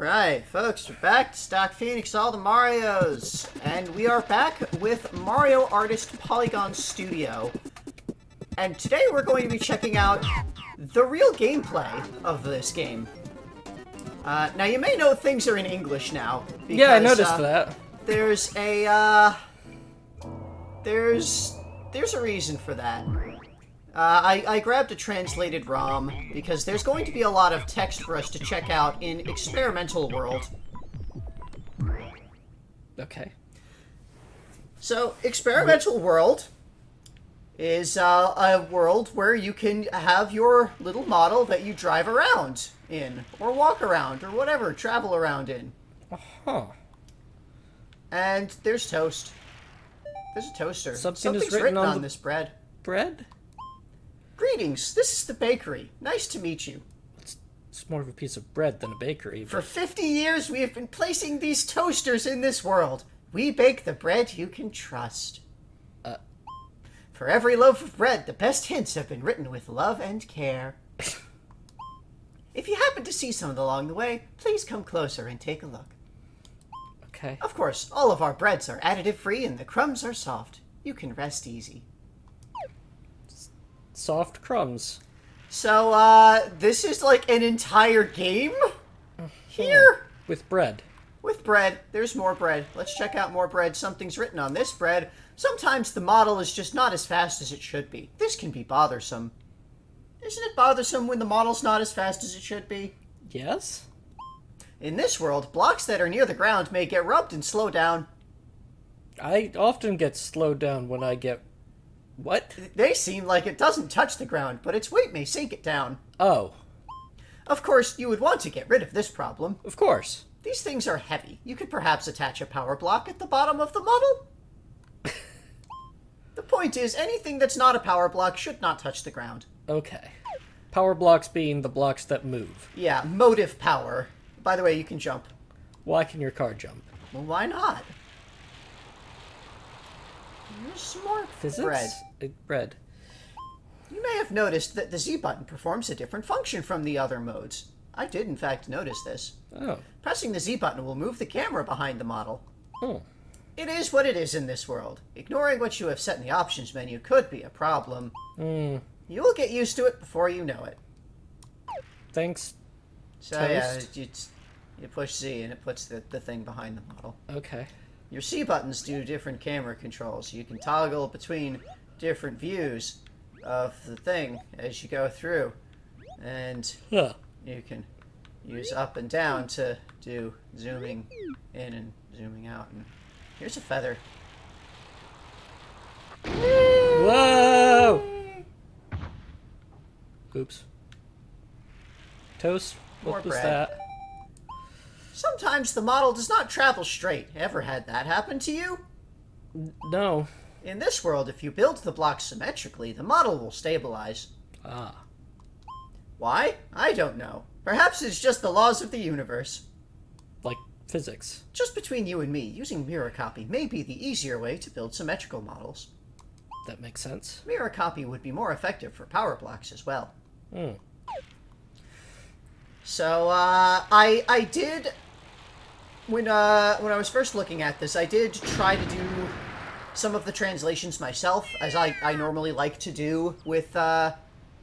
Alright, folks, we're back to Stock Phoenix, all the Marios. And we are back with Mario artist Polygon Studio. And today we're going to be checking out the real gameplay of this game. Now, you may know things are in English now. Because, yeah, I noticed that. There's a, there's a reason for that. I grabbed a translated ROM because there's going to be a lot of text for us to check out in Experimental World. Okay. So, Experimental World is a world where you can have your little model that you drive around in, or walk around, or whatever, travel around in. Uh-huh. And there's toast. There's a toaster. Something's written on the this bread. Bread? Greetings, this is the bakery. Nice to meet you. It's more of a piece of bread than a bakery. But... For 50 years, we have been placing these toasters in this world. We bake the bread you can trust. For every loaf of bread, the best hints have been written with love and care. If you happen to see some along the way, please come closer and take a look. Okay. Of course, all of our breads are additive-free and the crumbs are soft. You can rest easy. Soft crumbs. So, this is like an entire game here? With bread. With bread. There's more bread. Let's check out more bread. Something's written on this bread. Sometimes the model is just not as fast as it should be. This can be bothersome. Isn't it bothersome when the model's not as fast as it should be? Yes? In this world, blocks that are near the ground may get rubbed and slow down. I often get slowed down when I get... What? They seem like it doesn't touch the ground, but its weight may sink it down. Oh. Of course, you would want to get rid of this problem. Of course. These things are heavy. You could perhaps attach a power block at the bottom of the model. The point is, anything that's not a power block should not touch the ground. Okay. Power blocks being the blocks that move. Yeah, motive power. By the way, you can jump. Why can your car jump? Well, why not? There's some more Physics? bread. Bread. You may have noticed that the Z button performs a different function from the other modes. I did, in fact, notice this. Oh. Pressing the Z button will move the camera behind the model. Oh. It is what it is in this world. Ignoring what you have set in the options menu could be a problem. You will get used to it before you know it. Thanks. So Toast. yeah, you push Z and it puts the thing behind the model. Okay. Your C buttons do different camera controls. You can toggle between different views of the thing as you go through. And you can use up and down to do zooming in and zooming out. And here's a feather. Whoa! Oops. Toast? What More was bread. that? Sometimes the model does not travel straight. Ever had that happen to you? No. In this world, if you build the blocks symmetrically, the model will stabilize. Ah. Why? I don't know. Perhaps it's just the laws of the universe. Like physics. Just between you and me, using mirror copy may be the easier way to build symmetrical models. That makes sense. Mirror copy would be more effective for power blocks as well. So, I did... When I was first looking at this, I did try to do some of the translations myself, as I normally like to do with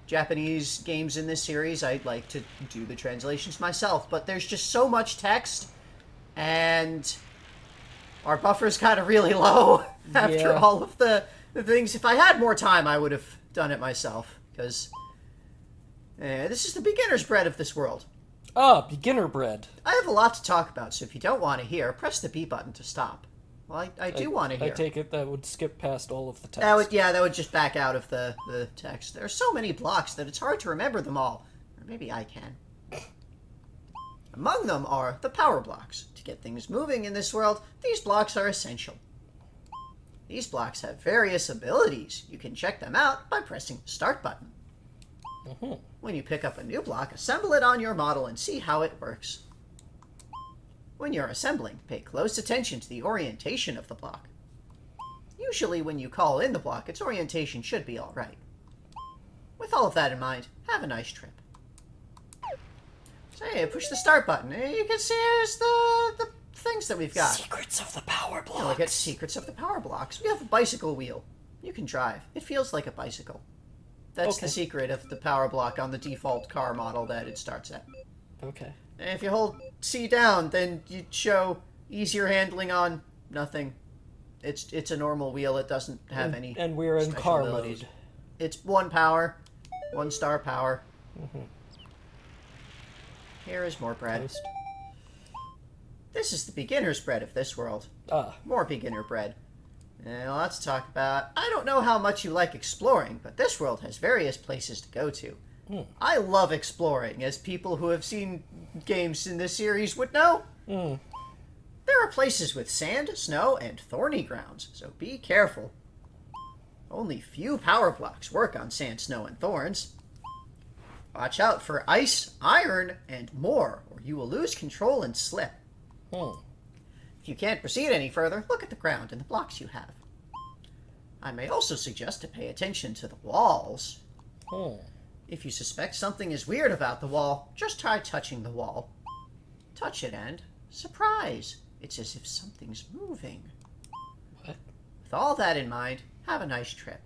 Japanese games in this series. I like to do the translations myself, but there's just so much text, and our buffer's kind of really low after all of the things. If I had more time, I would have done it myself, because this is the beginner's bread of this world. Ah, beginner bread. I have a lot to talk about, so if you don't want to hear, press the B button to stop. Well, I do want to hear. I take it that would skip past all of the text. That would just back out of the text. There are so many blocks that it's hard to remember them all. Or maybe I can. Among them are the power blocks. To get things moving in this world, these blocks are essential. These blocks have various abilities. You can check them out by pressing the Start button. When you pick up a new block, assemble it on your model and see how it works. When you're assembling, pay close attention to the orientation of the block. Usually when you call in the block, its orientation should be alright. With all of that in mind, have a nice trip. So yeah, push the start button. You can see here's the things that we've got. Secrets of the power blocks. Look at secrets of the power blocks. We have a bicycle wheel. You can drive. It feels like a bicycle. That's the secret of the power block on the default car model that it starts at. Okay. And if you hold C down, then you show easier handling on nothing. It's a normal wheel. It doesn't have any. And we're in car mode. It's 1 power, 1 star power. Here is more bread. Toast. This is the beginner's bread of this world. More beginner bread. And let's talk about... I don't know how much you like exploring, but this world has various places to go to. I love exploring, as people who have seen games in this series would know. There are places with sand, snow, and thorny grounds, so be careful. Only few power blocks work on sand, snow, and thorns. Watch out for ice, iron, and more, or you will lose control and slip. If you can't proceed any further, look at the ground and the blocks you have. I may also suggest to pay attention to the walls. If you suspect something is weird about the wall, just try touching the wall. Touch it and, surprise, it's as if something's moving. What? With all that in mind, have a nice trip.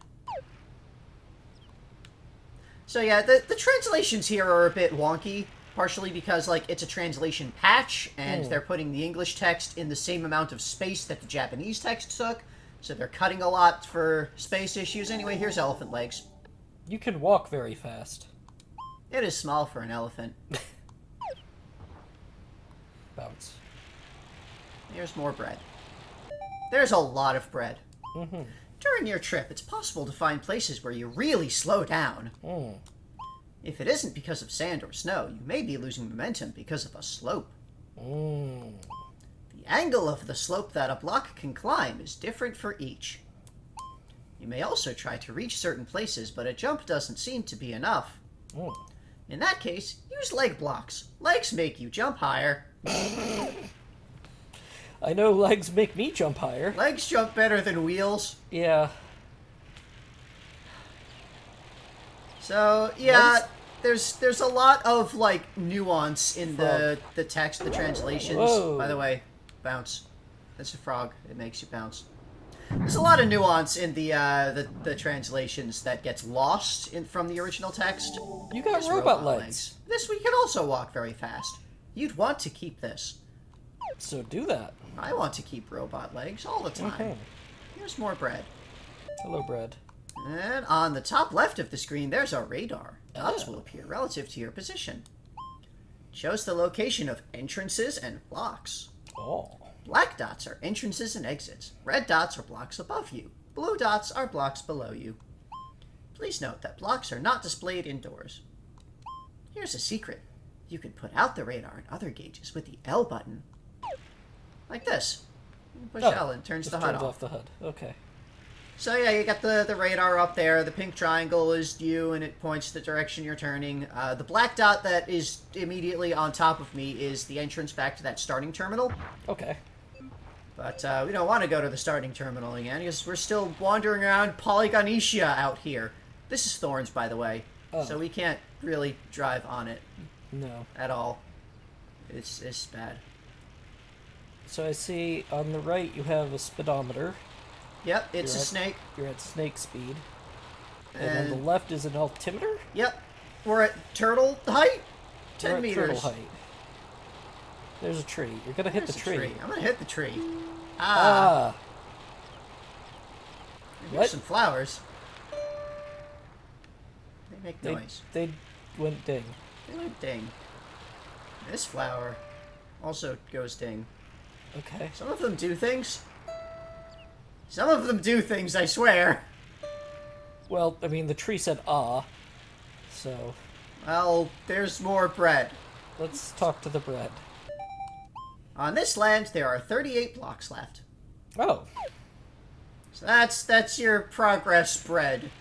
So yeah, the translations here are a bit wonky. Partially because, like, it's a translation patch, and they're putting the English text in the same amount of space that the Japanese text took, so they're cutting a lot for space issues. Anyway, here's elephant legs. You can walk very fast. It is small for an elephant. Bounce. Here's more bread. There's a lot of bread. During your trip, it's possible to find places where you really slow down. If it isn't because of sand or snow, you may be losing momentum because of a slope. The angle of the slope that a block can climb is different for each. You may also try to reach certain places, but a jump doesn't seem to be enough. In that case, use leg blocks. Legs make you jump higher. I know legs make me jump higher. Legs jump better than wheels. Yeah. So, yeah, there's a lot of, like, nuance in the text, the translations. Whoa. By the way, bounce. That's a frog. It makes you bounce. There's a lot of nuance in the translations that gets lost from the original text. You got robot legs. This we can also walk very fast. You'd want to keep this. So do that. I want to keep robot legs all the time. Here's more bread. Hello, bread. And on the top left of the screen, there's our radar. Dots will appear relative to your position. It shows the location of entrances and blocks. Black dots are entrances and exits. Red dots are blocks above you. Blue dots are blocks below you. Please note that blocks are not displayed indoors. Here's a secret. You can put out the radar and other gauges with the L button. Like this. Push L and turns the HUD off. The HUD. Okay. So yeah, you got the radar up there. The pink triangle is you, and it points the direction you're turning. The black dot that is immediately on top of me is the entrance back to that starting terminal. Okay. But we don't want to go to the starting terminal again, because we're still wandering around Polygonecia out here. This is Thorns, by the way, so we can't really drive on it. No. At all. It's bad. So I see on the right you have a speedometer. Yep, it's a snake. You're at snake speed. And on the left is an altimeter? Yep. We're at turtle height? 10 We're at meters. turtle height. There's a tree. You're gonna hit the tree. I'm gonna hit the tree. Here's some flowers. They make noise. They went ding. They went ding. This flower also goes ding. Okay. Some of them do things. Some of them do things, I swear. Well, I mean, the tree said ah, so... Well, there's more bread. Let's talk to the bread. On this land, there are 38 blocks left. Oh. So that's your progress bread.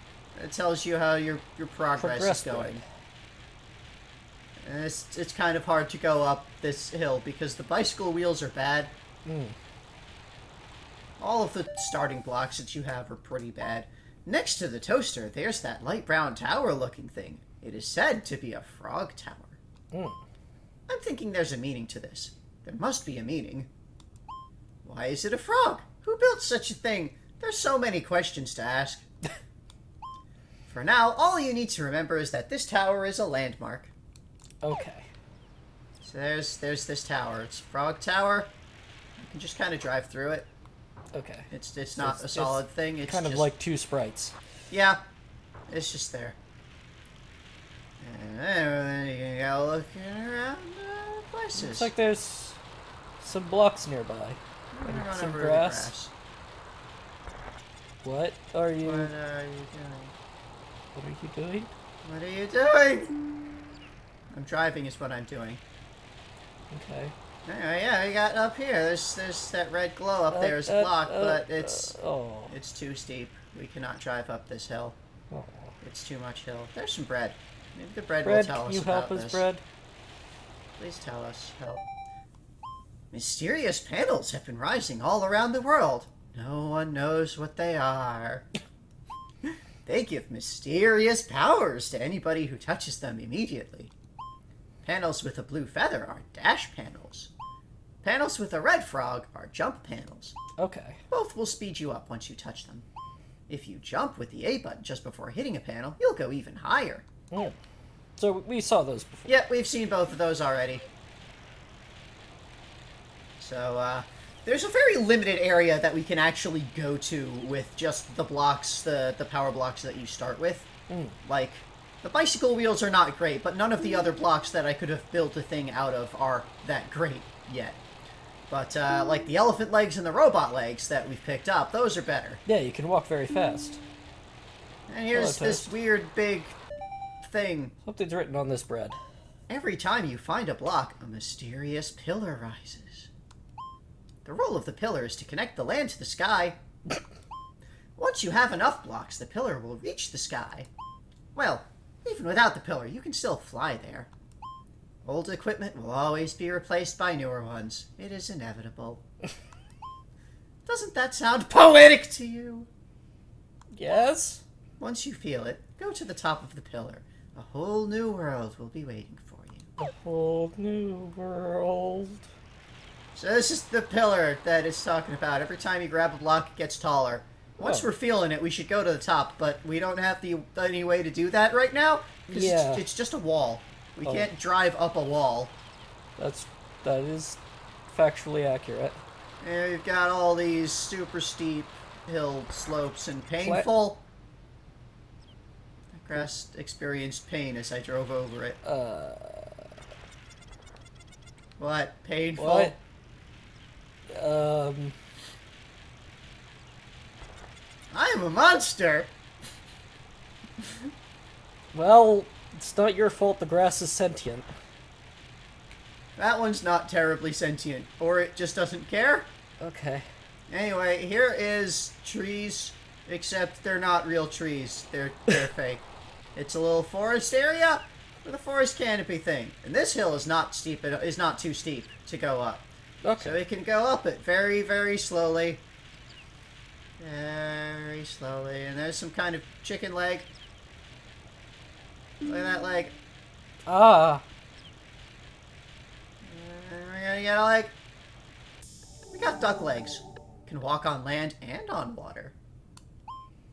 It tells you how your progress is going. And it's kind of hard to go up this hill because the bicycle wheels are bad. All of the starting blocks that you have are pretty bad. Next to the toaster, there's that light brown tower looking thing. It is said to be a frog tower. I'm thinking there's a meaning to this. There must be a meaning. Why is it a frog? Who built such a thing? There's so many questions to ask. For now, all you need to remember is that this tower is a landmark. Okay. So there's this tower. It's Frog Tower. You can just kind of drive through it. Okay. It's not a solid thing. It's kind of just, like two sprites. Yeah. It's just there. And then you can go looking around places. Looks like there's some blocks nearby. And some grass. What are you... What are you doing? What are you doing? What are you doing? I'm driving is what I'm doing. Okay. Anyway, yeah, we got up here. There's that red glow up there as a block, but it's too steep. We cannot drive up this hill. Oh. It's too much hill. There's some bread. Maybe the bread will tell us about this. Can you help us, Bread? Please tell us. Help. Mysterious panels have been rising all around the world. No one knows what they are. They give mysterious powers to anybody who touches them immediately. Panels with a blue feather are dash panels. Panels with a red frog are jump panels. Okay. Both will speed you up once you touch them. If you jump with the A button just before hitting a panel, you'll go even higher. Mm. So we saw those before. Yeah, we've seen both of those already. So, there's a very limited area that we can actually go to with just the blocks, the power blocks that you start with. Mm. Like, the bicycle wheels are not great, but none of the other blocks that I could have built a thing out of are that great yet. But, like the elephant legs and the robot legs that we've picked up, those are better. Yeah, you can walk very fast. And here's this weird big thing. Something's written on this bread. Every time you find a block, a mysterious pillar rises. The role of the pillar is to connect the land to the sky. Once you have enough blocks, the pillar will reach the sky. Well, even without the pillar, you can still fly there. Old equipment will always be replaced by newer ones. It is inevitable. Doesn't that sound poetic to you? Yes? Once you feel it, go to the top of the pillar. A whole new world will be waiting for you. A whole new world. So this is the pillar that it's talking about. Every time you grab a block, it gets taller. Once we're feeling it, we should go to the top, but we don't have any way to do that right now, because it's just a wall. We can't drive up a wall. That is factually accurate. And we've got all these super steep hill slopes and painful. The grass experienced pain as I drove over it. What? Painful? What? I am a monster! Well, it's not your fault the grass is sentient. That one's not terribly sentient. Or it just doesn't care. Okay. Anyway, here is trees, except they're not real trees. They're fake. It's a little forest area with a forest canopy thing. And this hill is not steep. It is not too steep to go up. Okay. So we can go up it very, very slowly. Very slowly. And there's some kind of chicken leg. Look at that leg. Ah. And we're gonna get a leg. We got duck legs. Can walk on land and on water.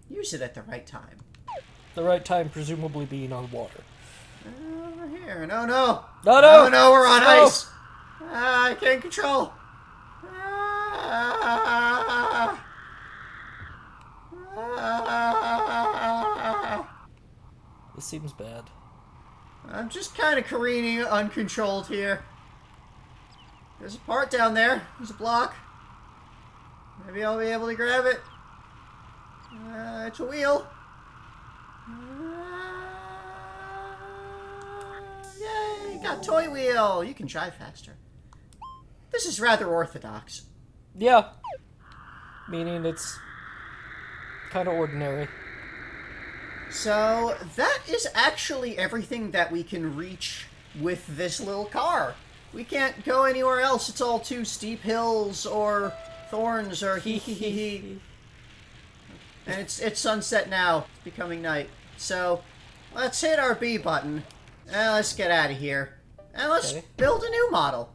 Use it at the right time. The right time presumably being on water. Over here. No, no. No, no. Oh, no, we're on No. ice. I can't control. This seems bad. I'm just kind of careening uncontrolled here. There's a part down there. There's a block. Maybe I'll be able to grab it. It's a wheel. Yay, got toy wheel. You can drive faster. This is rather orthodox. Yeah. Meaning it's kind of ordinary. So, that is actually everything that we can reach with this little car. We can't go anywhere else. It's all too steep hills or thorns or hee. And it's sunset now. It's becoming night. So, let's hit our B button. And let's get out of here. And let's Okay. build a new model.